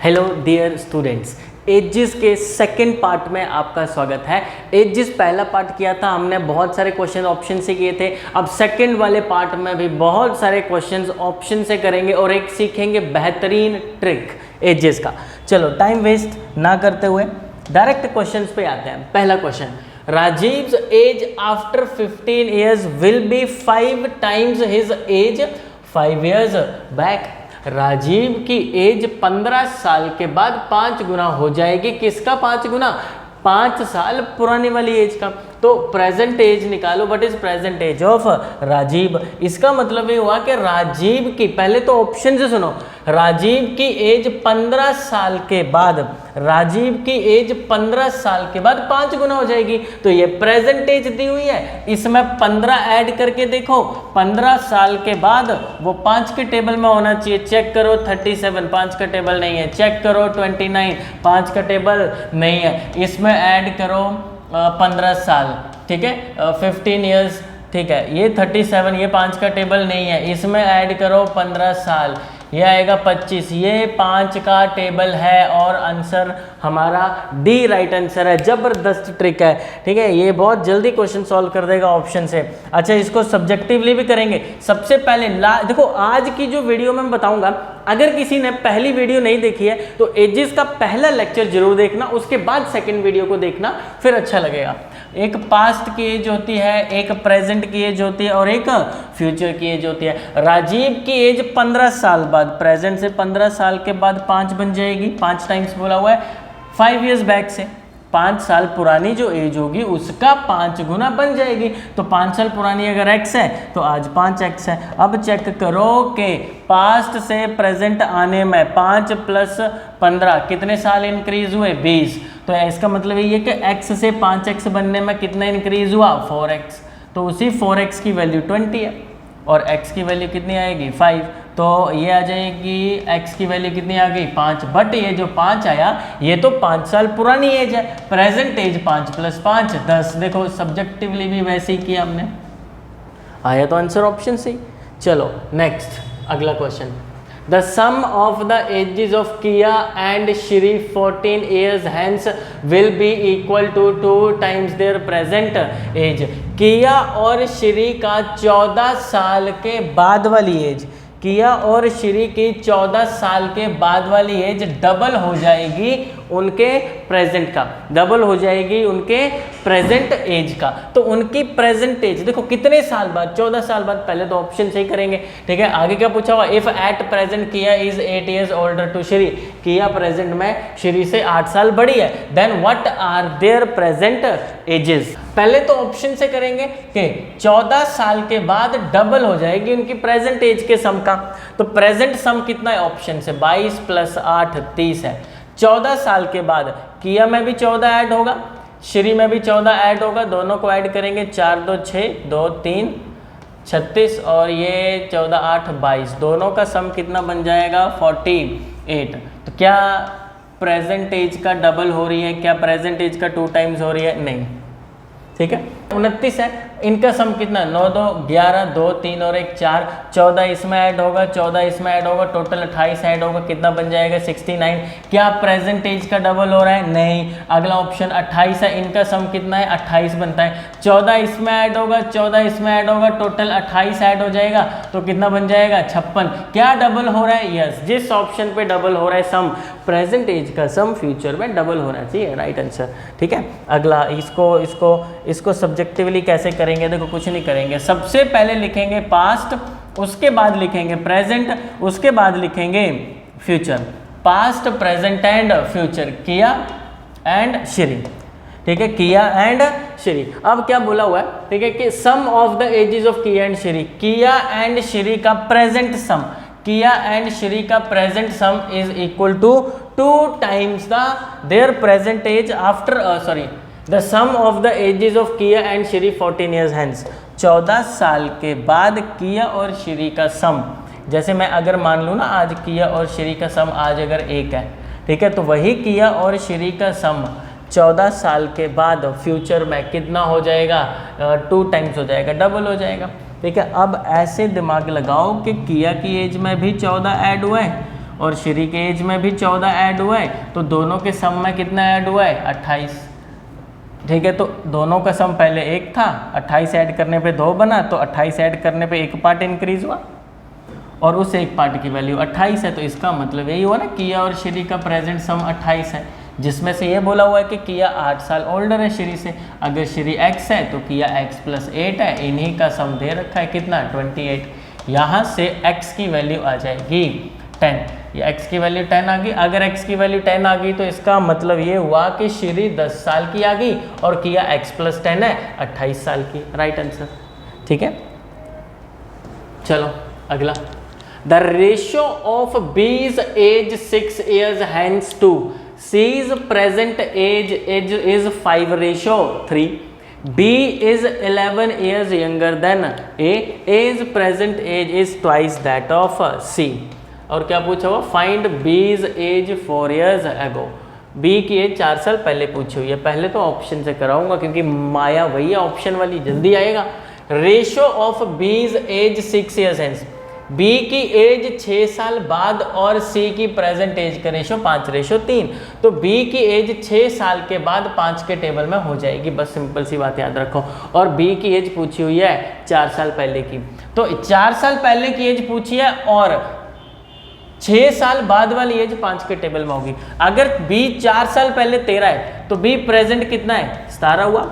Hello dear students, edges के second part में आपका स्वागत है। एजिस पहला पार्ट किया था हमने, बहुत सारे क्वेश्चन ऑप्शन से किए थे। अब सेकंड वाले पार्ट में भी बहुत सारे क्वेश्चंस ऑप्शन से करेंगे और एक सीखेंगे बेहतरीन ट्रिक एजिस का। चलो टाइम वेस्ट ना करते हुए डायरेक्ट क्वेश्चंस पे आते हैं। पहला question, Rajiv's age after 15 years will be 5 times his age 5 years back. Rajiv की एज 15 साल के बाद 5 गुना हो जाएगी। किसका 5 गुना? 5 साल पुरानी वाली एज का। तो प्रेजेंट एज निकालो। What is present age of Rajiv? इसका मतलब ये हुआ कि राजीव की, पहले तो ऑप्शन से सुनो, राजीव की एज 15 साल के बाद, राजीव की एज 15 साल के बाद 5 गुना हो जाएगी। तो ये प्रेजेंट एज दी हुई है, इसमें 15 ऐड करके देखो। 15 साल के बाद वो 5 के टेबल में होना चाहिए। चेक करो 37 5 का टेबल नहीं है। चेक करो 29 5 का टेबल नहीं है। इसमें ऐड करो 15 साल, ठीक है, 15 years, ठीक है। ये 37, ये 5 का टेबल नहीं है। इसमें ऐड करो 15 साल, ये आएगा 25। ये 5 का टेबल है और आंसर हमारा डी राइट आंसर है। जबरदस्त ट्रिक है, ठीक है। ये बहुत जल्दी क्वेश्चन सॉल्व कर देगा ऑप्शन से। अच्छा, इसको सब्जेक्टिवली भी करेंगे। सबसे पहले देखो, आज की जो वीडियो में बताऊंगा, अगर किसी ने पहली वीडियो नहीं देखी है तो एजिस का पहला लेक्चर जरूर देखना, उसके बाद सेकंड वीडियो को देखना, फिर अच्छा लगेगा। एक पास्ट की एज होती है, एक प्रेजेंट की एज होती है और एक फ्यूचर की एज होती है। राजीव की एज 15 साल बाद, प्रेजेंट से 15 साल के बाद 5 बन जाएगी। 5 टाइम्स बोला हुआ है, 5 years बैक से 5 साल पुरानी जो एज होगी उसका 5 गुना बन जाएगी। तो 5 साल पुरानी अगर x है तो आज 5x है। अब चेक करो कि पास्ट से प्रेजेंट आने में 5 + 15 कितने साल इंक्रीज हुए? 20। तो इसका मतलब ये कि x से 5x बनने में कितना इंक्रीज हुआ? 4x। तो उसी 4x की वैल्यू 20 है और x की वैल्यू कितनी आएगी? 5। तो ये आ जाएगी, x की वैल्यू कितनी आ गई? 5। बट ये जो 5 आया ये तो 5 साल पुरानी एज है। Present age 5 + 5 10। देखो सब्जेक्टिवली भी वैसे ही किया हमने, आया तो आंसर ऑप्शन सी। चलो नेक्स्ट, अगला question. The sum of the ages of Kia and Shri 14 years hence will be equal to 2 times their present age। किया और श्री का 14 साल के बाद वाली एज, किया और श्री की 14 साल के बाद वाली एज डबल हो जाएगी उनके प्रेजेंट का, डबल हो जाएगी उनके प्रेजेंट एज का। तो उनकी प्रेजेंट एज देखो कितने साल बाद? 14 साल बाद। पहले तो ऑप्शन से ही करेंगे, ठीक है। आगे क्या पूछा हुआ? If at present Kiya is 8 years older to Shri, Kiya present में श्री से 8 साल बड़ी है, then what are their present ages? पहले तो ऑप्शन से करेंगे कि 14 साल के बाद डबल हो जाएगी उनकी प्रेजेंट एज के सम का। तो प्रेजेंट सम कितना है? ऑप्शन से 22 + 8 30 है। 14 साल के बाद किया में भी 14 ऐड होगा, श्री में भी 14 ऐड होगा, दोनों को ऐड करेंगे 4 2 6 2 3 36 और ये 14 8 22, दोनों का सम कितना बन जाएगा? 48। तो क्या प्रेजेंट एज का डबल हो रही है? क्या प्रेजेंट एज का 2 टाइम्स हो रही है? नहीं, ठीक है। 29 है, इनका सम कितना? 9 2 11 2 3 और 1 4, 14 इसमें ऐड होगा, 14 इसमें ऐड होगा, टोटल 28 ऐड होगा, कितना बन जाएगा? 69। क्या प्रेजेंट एज का डबल हो रहा है? नहीं। अगला ऑप्शन 28 है, इनका सम कितना है? 28 बनता है। 14 इसमें ऐड होगा, 14 इसमें ऐड होगा, टोटल 28 ऐड हो जाएगा, तो कितना बन जाएगा? 56। क्या डबल हो रहा है? यस, जिस ऑप्शन पे डबल हो रहा है सम, प्रेजेंट एज का सम फ्यूचर में डबल होना चाहिए, राइट आंसर, ठीक है। अगला, इसको सब्जेक्टिवली कैसे करेंगे? देखो कुछ नहीं करेंगे, सबसे पहले लिखेंगे पास्ट, उसके बाद लिखेंगे प्रेजेंट, उसके बाद लिखेंगे future. Past present and future, किया एंड श्री, ठीक है, किया एंड श्री। अब क्या बोला हुआ है, ठीक है, कि सम of the ages of Kiya and Shri, किया एंड श्री का प्रेजेंट सम, किया एंड श्री का present sum is equal to 2 times their present age after the sum of the ages of Kiya and Shri 14 years hence। 14 साल के बाद किया और श्री का सम, जैसे मैं अगर मान लूँ ना आज किया और श्री का सम आज अगर 1 है, ठीक है, तो वही किया और श्री का सम 14 साल के बाद फ्यूचर में कितना हो जाएगा? 2 times हो जाएगा, डबल हो जाएगा, ठीक है। अब ऐसे दिमाग लगाओ कि किया की एज में भी 14 ऐड हुए और श्री के एज में भी 14 ऐड हुआ है, तो दोनों के सम में कितना ऐड हुआ है 28। ठीक है, तो दोनों का सम पहले 1 था, 28 ऐड करने पे 2 बना, तो 28 ऐड करने पे 1 पार्ट इंक्रीज हुआ और उस 1 पार्ट की वैल्यू 28 है। तो इसका मतलब यही हुआ ना किया और श्री का प्रेजेंट सम 28 है, जिसमें से ये बोला हुआ है कि किया 8 साल ओल्डर है श्री से। अगर श्री x है तो किया x + 8 है, इन्हीं का सम दे रखा है कितना 28। यहाँ से x की वैल्यू आ जाएगी 10, ये x की वैल्यू 10 आ गई। अगर x की वैल्यू 10 आ गई तो इसका मतलब ये हुआ कि श्री 10 साल की आ गई और किया x + 10 है 28 साल की, राइट आंसर। ठीक है, चलो अगला। The ratio of B's age 6 years hence to C's present age is 5:3. B is 11 years younger than A. A's present age is twice that of C. और क्या पूछा हुआ, find B's age 4 years ago. B की age 4 साल पहले पूछी हुई है। पहले तो ऑप्शन से कराऊंगा क्योंकि माया वही है, ऑप्शन वाली जल्दी आएगा। Ratio of B's age 6 years hence. B की एज 6 साल बाद और C की प्रेजेंट एज का रेशो 5:3। तो B की एज 6 साल के बाद 5 के टेबल में हो जाएगी, बस सिंपल सी बात याद रखो। और B की एज पूछी हुई है 4 साल पहले की, तो 4 साल पहले की एज पूछी है और 6 साल बाद वाली एज 5 के टेबल में होगी। अगर B 4 साल पहले 13 है तो B प्रेजेंट कितना है 17 हुआ,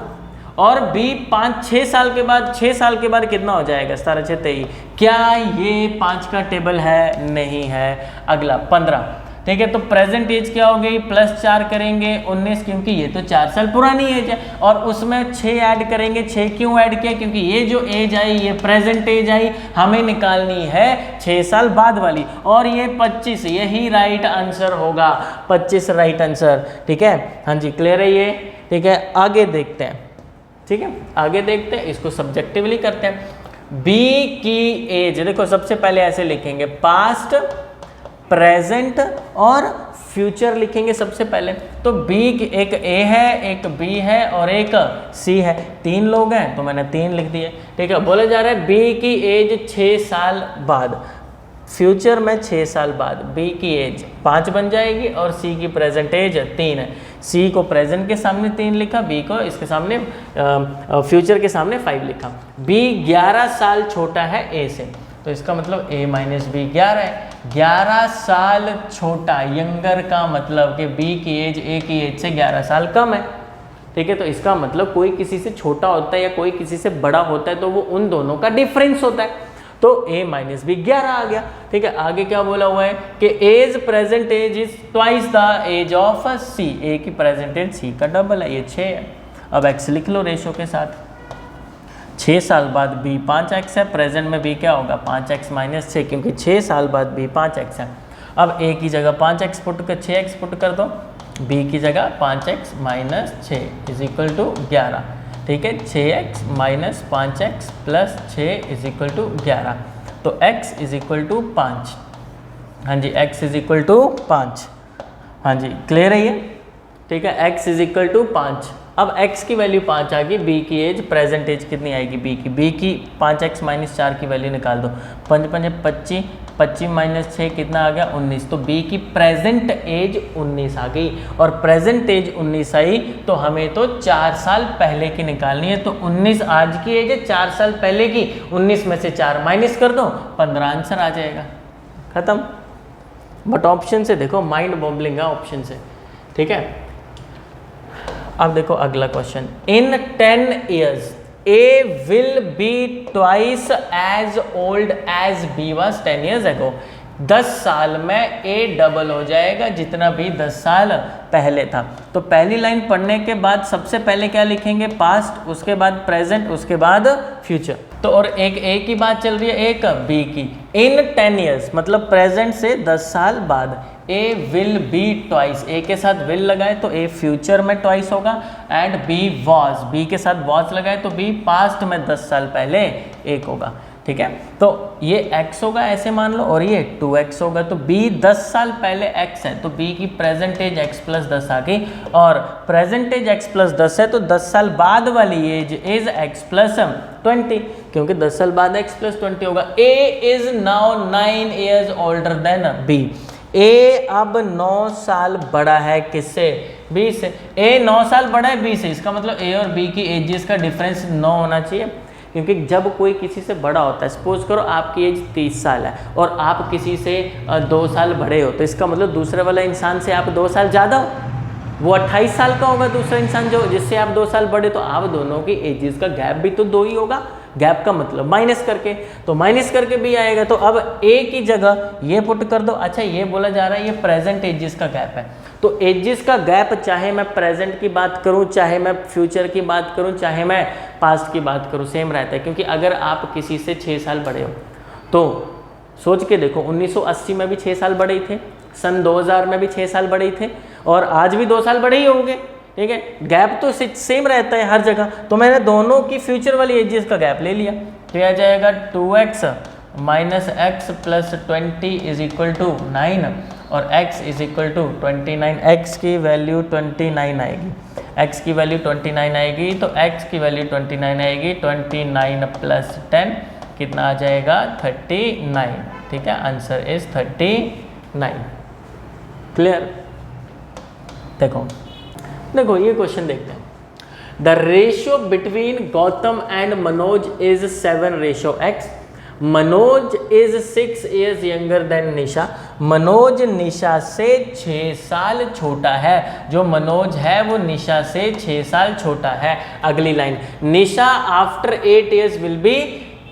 और B 6 साल के बाद कितना हो जाएगा 17 6 23। क्या ये 5 का टेबल है? नहीं है। अगला 15, ठीक है, तो प्रेजेंट एज क्या हो गई, +4 करेंगे 19, क्योंकि ये तो 4 साल पुरानी एज है, और उसमें 6 ऐड करेंगे। 6 क्यों ऐड किया, क्योंकि ये जो एज आई ये प्रेजेंट एज आई, हमें निकालनी है 6 साल बाद वाली, और ये 25, यही राइट आंसर होगा, 25 राइट आंसर। ठीक है, हाँ जी, क्लियर है ये। ठीक है, आगे देखते हैं। ठीक है, आगे देखते हैं, इसको सब्जेक्टिवली करते हैं। बी की एज देखो, सबसे पहले ऐसे लिखेंगे, पास्ट, प्रेजेंट और फ्यूचर लिखेंगे सबसे पहले। तो बी की एक ए है, एक बी है और एक सी है, 3 लोग हैं तो मैंने 3 लिख दिए। ठीक है, बोला जा रहा है बी की एज 6 साल बाद, फ्यूचर में 6 साल बाद बी की एज 5 बन जाएगी और सी की प्रेजेंट एज 3 है। सी को प्रेजेंट के सामने 3 लिखा, बी को इसके सामने फ्यूचर के सामने 5 लिखा। बी 11 साल छोटा है ए से, तो इसका मतलब a - b 11 है। 11 साल छोटा, यंगर का मतलब कि b की एज a की एज से 11 साल कम है। ठीक है, तो इसका मतलब कोई किसी से छोटा होता है या कोई किसी से बड़ा होता है तो वो उन दोनों का डिफरेंस होता है। तो a - b 11 आ गया। ठीक है, आगे क्या बोला हुआ है कि as present age is twice the age of c, a की प्रेजेंट एज c का डबल है, ये 6 है। अब x लिख लो रेशो के साथ। 6 साल बाद b 5x है, प्रेजेंट में b क्या होगा 5x - 6, क्योंकि 6 साल बाद b 5x है। अब a की जगह 5x पुट कर 6x पुट कर दो, b की जगह 5x - 6 इज इक्वल टू 11। ठीक है, 6x - 5x + 6 is equal to 11, तो x इज इक्वल टू 5। हाँ जी, x इज इक्वल टू 5। हाँ जी, क्लियर है ये। ठीक है, x इज इक्वल टू 5। अब x की वैल्यू 5 आ गई, b की एज प्रेजेंट एज कितनी आएगी b की 5x - 4 की वैल्यू निकाल दो, 5 × 5 = 25, 25 - 6 कितना आ गया 19, तो b की प्रेजेंट एज 19 आ गई, और प्रेजेंट एज 19 आई तो हमें तो 4 साल पहले की निकालनी है। तो 19 आज की एज है, 4 साल पहले की, 19 में से 4 माइनस कर दो, 15 आंसर आ जाएगा, खत्म। बट ऑप्शन से देखो, माइंड बॉम्बलिंग है ऑप्शन से। ठीक है, अब देखो अगला question. In 10 years A will be twice as old as B was 10 years ago. 10 साल में A डबल हो जाएगा जितना भी 10 साल पहले था। तो पहली लाइन पढ़ने के बाद सबसे पहले क्या लिखेंगे, पास्ट, उसके बाद प्रेजेंट, उसके बाद फ्यूचर। तो और एक A की बात चल रही है, एक B की। इन 10 years मतलब प्रेजेंट से 10 साल बाद A will be twice, A के साथ will लगाए तो A फ्यूचर में twice होगा, एंड B was, B के साथ was लगाए तो B पास्ट में 10 साल पहले 1 होगा। ठीक है, तो ये x होगा ऐसे मान लो, और ये 2x होगा। तो B 10 साल पहले x है, तो B की प्रेजेंट एज x + 10 आ गई, और प्रेजेंट एज x + 10 है तो 10 साल बाद वाली एज इज x + 20, क्योंकि 10 साल बाद x + 20 होगा। A is now 9 years older than B, ए अब 9 साल बड़ा है किससे? बी से। ए 9 साल बड़ा है बी से, इसका मतलब ए और बी की एजेस का डिफरेंस 9 होना चाहिए, क्योंकि जब कोई किसी से बड़ा होता है, सपोज करो आपकी एज 30 साल है और आप किसी से 2 साल बड़े हो, तो इसका मतलब दूसरे वाला इंसान से आप 2 साल ज़्यादा हो, वो 28 साल का होगा दूसरा इंसान जो जिससे आप 2 साल बड़े, तो आप दोनों की एजेस का गैप भी तो 2 ही होगा। गैप का मतलब माइनस करके, तो माइनस करके भी आएगा, तो अब ए की जगह ये पुट कर दो। अच्छा, ये बोला जा रहा है ये प्रेजेंट एजेस का गैप है, तो एजेस का गैप चाहे मैं प्रेजेंट की बात करूं, चाहे मैं फ्यूचर की बात करूं, चाहे मैं पास्ट की बात करूं, सेम रहता है। क्योंकि अगर आप किसी से 6 साल बड़े हो तो सोच के देखो, 1980 में भी 6 साल बड़े ही थे, सन 2000 में भी 6 साल बड़े ही थे, और आज भी 2 साल बड़े ही होंगे। ठीक है, गैप तो सेम रहता है हर जगह, तो मैंने दोनों की फ्यूचर वाली एजेस का गैप ले लिया, तो यह आ जाएगा 2x minus X plus 20 is equal to 9 और x is equal to 29। x की वैल्यू 29 आएगी, x की वैल्यू 29 आएगी, तो x की वैल्यू 29 आएगी, 29 प्लस 10 कितना आ जाएगा? 39। ठीक है, आंसर इज 39। क्लियर? देखो ये क्वेश्चन देखते हैं। The ratio between Gautam and Manoj is 7:x। Manoj is 6 years younger than Nisha. Manoj Nisha से 6 साल छोटा है। जो मनोज है वो निशा से 6 साल छोटा है। अगली line, Nisha after 8 years will B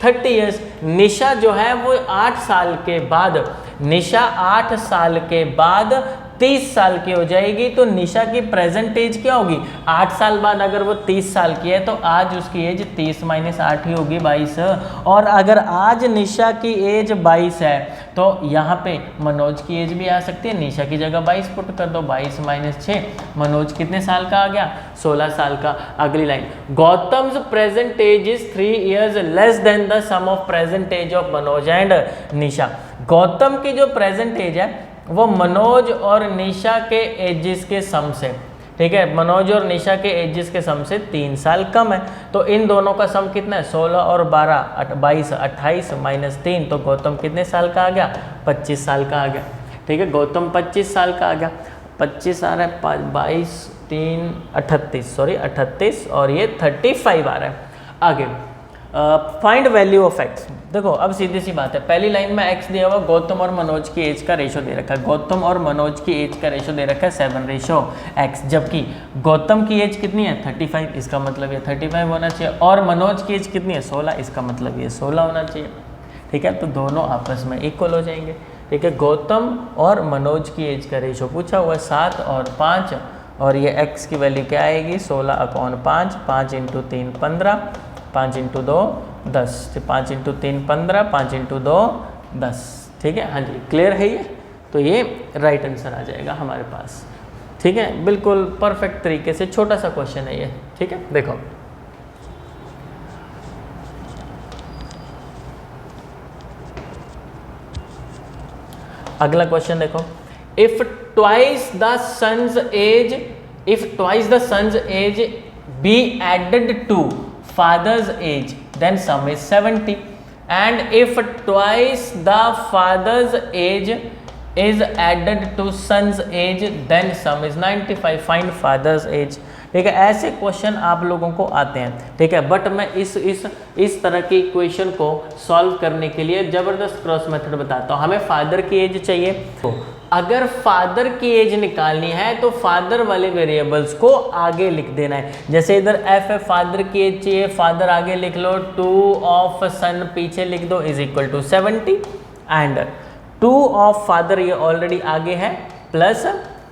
30 years। निशा जो है वो 8 साल के बाद, निशा 8 साल के बाद 30 साल की हो जाएगी। तो निशा की प्रेजेंट एज क्या होगी? 8 साल बाद अगर वो 30 साल की है तो आज उसकी एज 30 माइनस 8 ही होगी, 22। और अगर आज निशा की एज 22 है तो यहाँ पे मनोज की एज भी आ सकती है, निशा की जगह 22 पुट कर दो, 22 माइनस 6, मनोज कितने साल का आ गया? 16 साल का। अगली line, Gautam's present age is 3 years less than the sum of present age of Manoj and Nisha. Gautam की जो प्रेजेंट एज है वो मनोज और निशा के एजेस के सम से, ठीक है, मनोज और निशा के एजेस के सम से 3 साल कम है। तो इन दोनों का सम कितना है? 16 और 12 22, 28 माइनस 3, तो गौतम कितने साल का आ गया? 25 साल का आ गया। ठीक है, गौतम 25 साल का आ गया। 25 आ रहा है, 22 3 38, सॉरी 38, और ये 35 आ रहा है। आगे फाइंड वैल्यू ऑफ x। देखो अब सीधी सी बात है, पहली लाइन में x दिया हुआ, गौतम और मनोज की एज का रेशो दे रखा है। गौतम और मनोज की एज का रेशो दे रखा है 7:x, जबकि गौतम की एज कितनी है? 35, इसका मतलब ये 35 होना चाहिए, और मनोज की एज कितनी है? 16, इसका मतलब ये 16 होना चाहिए। ठीक है, तो दोनों आपस में इक्वल हो जाएंगे। ठीक है, गौतम और मनोज की एज का रेशो पूछा हुआ है 7 और 5, और ये x की वैल्यू क्या आएगी? 16/5, 5 × 3 15, 5 × 2 10, 5 × 3 15, 5 × 2 10। ठीक है, हाँ जी, क्लियर है ये? तो ये राइट आंसर आ जाएगा हमारे पास। ठीक है, बिल्कुल परफेक्ट तरीके से, छोटा सा क्वेश्चन है ये। ठीक है, देखो अगला क्वेश्चन देखो, if twice the son's age be added to father's age then sum is 70, and if twice the father's age is added to son's age then sum is 95, find father's age। ठीक है, ऐसे question आप लोगों को आते हैं। ठीक है, बट मैं इस तरह की इक्वेशन को सॉल्व करने के लिए जबरदस्त क्रॉस मेथड बताता हूँ। हमें फादर की एज चाहिए, तो अगर फादर की एज निकालनी है तो फादर वाले वेरिएबल्स को आगे लिख देना है। जैसे इधर f है, फादर की एज चाहिए, फादर आगे लिख लो, 2 ऑफ सन पीछे लिख दो is equal to 70, and 2 of father ये ऑलरेडी आगे है, plus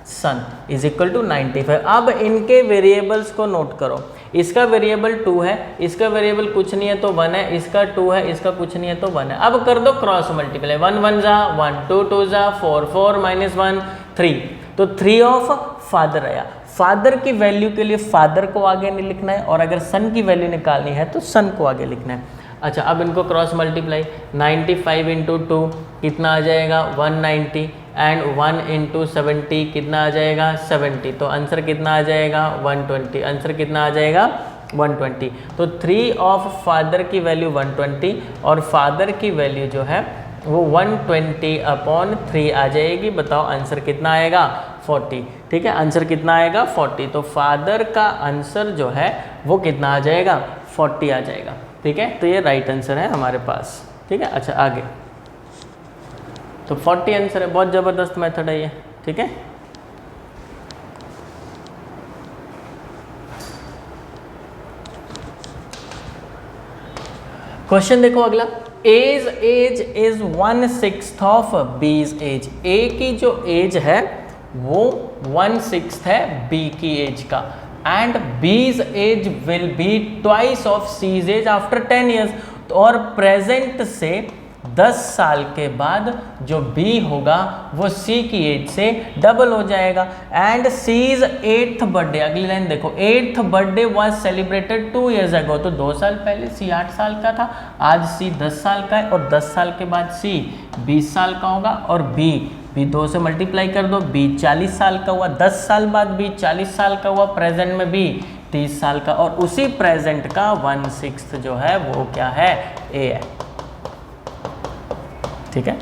son is equal to 95। अब इनके वेरिएबल्स को नोट करो, इसका वेरिएबल 2 है, इसका वेरिएबल कुछ नहीं है तो 1 है, इसका 2 है, इसका कुछ नहीं है तो 1 है। अब कर दो क्रॉस मल्टीप्लाई, 1 1 जा 1, 2 2 जा 4, 4 माइनस 1 3, तो 3 ऑफ फादर आया। फादर की वैल्यू के लिए फादर को आगे नहीं लिखना है, और अगर सन की वैल्यू निकालनी है तो सन को आगे लिखना है। अच्छा, अब इनको क्रॉस मल्टीप्लाई, 95 × 2 कितना आ जाएगा? 190, एंड 1 × 70 कितना आ जाएगा? 70, तो आंसर कितना आ जाएगा? 120। आंसर कितना आ जाएगा? 120। तो 3 ऑफ फादर की वैल्यू 120 और फादर की वैल्यू जो है वो 120/3 आ जाएगी। बताओ आंसर कितना आएगा? 40। ठीक है, आंसर कितना आएगा? 40। तो फादर का आंसर जो है वो कितना आ जाएगा? 40 आ जाएगा। ठीक है, तो ये राइट आंसर है हमारे पास। ठीक है, अच्छा आगे, तो 40 आंसर है। बहुत ज़बरदस्त मेथड है ये। ठीक है, क्वेश्चन देखो अगला, एज इज 1/6 ऑफ बीज एज। ए की जो एज है वो 1/6 है बी की एज का, and B's age will be twice of C's age after 10 years. और प्रेजेंट से 10 साल के बाद जो B होगा वो C की एज से डबल हो जाएगा। एंड C's 8th बर्थडे, अगली लाइन देखो, 8th birthday was celebrated 2 years ago। तो 2 साल पहले C 8 साल का था, आज C 10 साल का है, और 10 साल के बाद C 20 साल का होगा, और B 2 से मल्टीप्लाई कर दो, B 40 साल का हुआ, 10 साल बाद B 40 साल का हुआ, प्रेजेंट में B 30 साल का, और उसी प्रेजेंट का 1/6 जो है वो क्या है? A है। ठीक है।